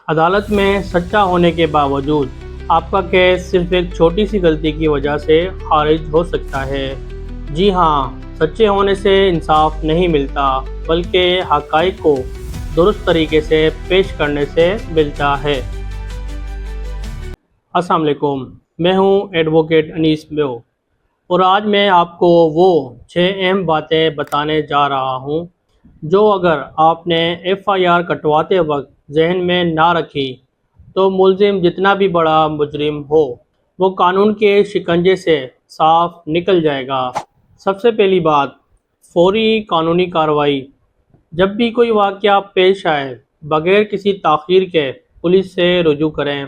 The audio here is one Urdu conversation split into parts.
عدالت میں سچا ہونے کے باوجود آپ کا کیس صرف ایک چھوٹی سی غلطی کی وجہ سے خارج ہو سکتا ہے۔ جی ہاں، سچے ہونے سے انصاف نہیں ملتا بلکہ حقائق کو درست طریقے سے پیش کرنے سے ملتا ہے۔ السلام علیکم، میں ہوں ایڈوکیٹ انیس بیو، اور آج میں آپ کو وہ 6 اہم باتیں بتانے جا رہا ہوں جو اگر آپ نے FIR کٹواتے وقت ذہن میں نہ رکھی تو ملزم جتنا بھی بڑا مجرم ہو وہ قانون کے شکنجے سے صاف نکل جائے گا۔ سب سے پہلی بات، فوری قانونی کارروائی۔ جب بھی کوئی واقعہ پیش آئے بغیر کسی تاخیر کے پولیس سے رجوع کریں۔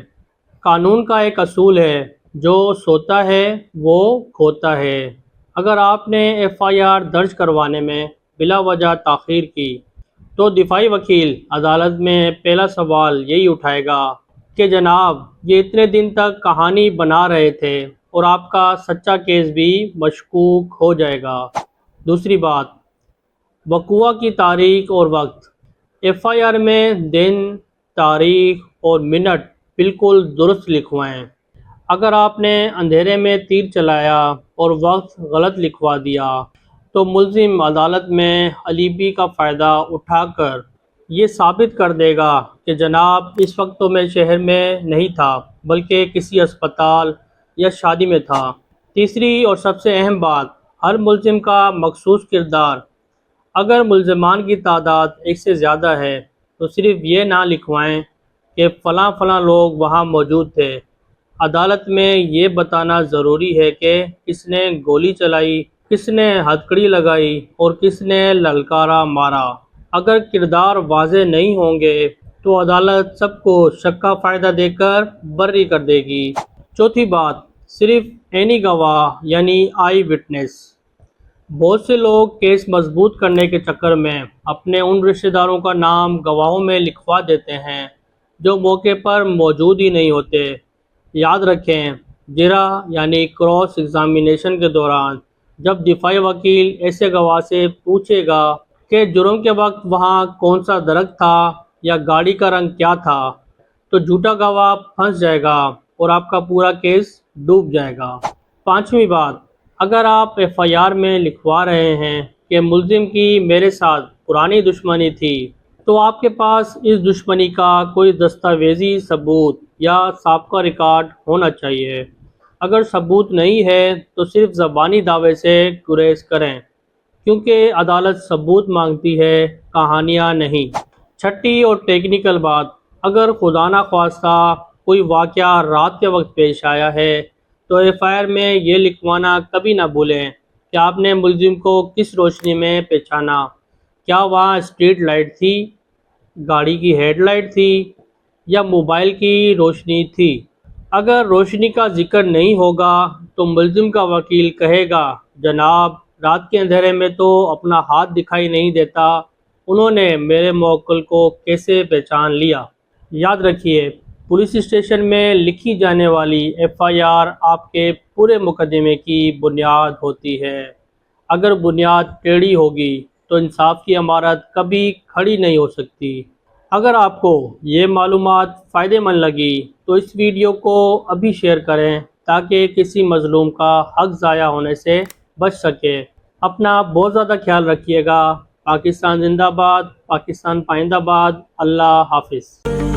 قانون کا ایک اصول ہے، جو سوتا ہے وہ کھوتا ہے۔ اگر آپ نے FIR درج کروانے میں بلا وجہ تاخیر کی تو دفاعی وکیل عدالت میں پہلا سوال یہی اٹھائے گا کہ جناب یہ اتنے دن تک کہانی بنا رہے تھے، اور آپ کا سچا کیس بھی مشکوک ہو جائے گا۔ دوسری بات، وقوع کی تاریخ اور وقت۔ FIR میں دن، تاریخ اور منٹ بالکل درست لکھوائیں۔ اگر آپ نے اندھیرے میں تیر چلایا اور وقت غلط لکھوا دیا تو ملزم عدالت میں علیبی کا فائدہ اٹھا کر یہ ثابت کر دے گا کہ جناب اس وقت تو میں شہر میں نہیں تھا بلکہ کسی اسپتال یا شادی میں تھا۔ تیسری اور سب سے اہم بات، ہر ملزم کا مخصوص کردار۔ اگر ملزمان کی تعداد ایک سے زیادہ ہے تو صرف یہ نہ لکھوائیں کہ فلاں فلاں لوگ وہاں موجود تھے۔ عدالت میں یہ بتانا ضروری ہے کہ کس نے گولی چلائی، کس نے ہتھکڑی لگائی اور کس نے للکارا مارا۔ اگر کردار واضح نہیں ہوں گے تو عدالت سب کو شک کا فائدہ دے کر بری کر دے گی۔ چوتھی بات، صرف عینی گواہ یعنی آئی وٹنس۔ بہت سے لوگ کیس مضبوط کرنے کے چکر میں اپنے ان رشتہ داروں کا نام گواہوں میں لکھوا دیتے ہیں جو موقع پر موجود ہی نہیں ہوتے۔ یاد رکھیں، جرح یعنی کراس ایگزامینیشن کے دوران جب دفاعی وکیل ایسے گواہ سے پوچھے گا کہ جرم کے وقت وہاں کون سا درخت تھا یا گاڑی کا رنگ کیا تھا، تو جھوٹا گواہ پھنس جائے گا اور آپ کا پورا کیس ڈوب جائے گا۔ پانچویں بات، اگر آپ FIR میں لکھوا رہے ہیں کہ ملزم کی میرے ساتھ پرانی دشمنی تھی تو آپ کے پاس اس دشمنی کا کوئی دستاویزی ثبوت یا سابقہ ریکارڈ ہونا چاہیے۔ اگر ثبوت نہیں ہے تو صرف زبانی دعوے سے گریز کریں، کیونکہ عدالت ثبوت مانگتی ہے، کہانیاں نہیں۔ چھٹی اور ٹیکنیکل بات، اگر خدا نخواستہ کوئی واقعہ رات کے وقت پیش آیا ہے تو FIR میں یہ لکھوانا کبھی نہ بھولیں کہ آپ نے ملزم کو کس روشنی میں پہچانا۔ کیا وہاں اسٹریٹ لائٹ تھی، گاڑی کی ہیڈ لائٹ تھی یا موبائل کی روشنی تھی؟ اگر روشنی کا ذکر نہیں ہوگا تو ملزم کا وکیل کہے گا جناب رات کے اندھیرے میں تو اپنا ہاتھ دکھائی نہیں دیتا، انہوں نے میرے موکل کو کیسے پہچان لیا؟ یاد رکھیے، پولیس اسٹیشن میں لکھی جانے والی FIR آپ کے پورے مقدمے کی بنیاد ہوتی ہے۔ اگر بنیاد ٹیڑھی ہوگی تو انصاف کی عمارت کبھی کھڑی نہیں ہو سکتی۔ اگر آپ کو یہ معلومات فائدہ مند لگی تو اس ویڈیو کو ابھی شیئر کریں تاکہ کسی مظلوم کا حق ضائع ہونے سے بچ سکے۔ اپنا بہت زیادہ خیال رکھیے گا۔ پاکستان زندہ باد، پاکستان پائندہ باد۔ اللہ حافظ۔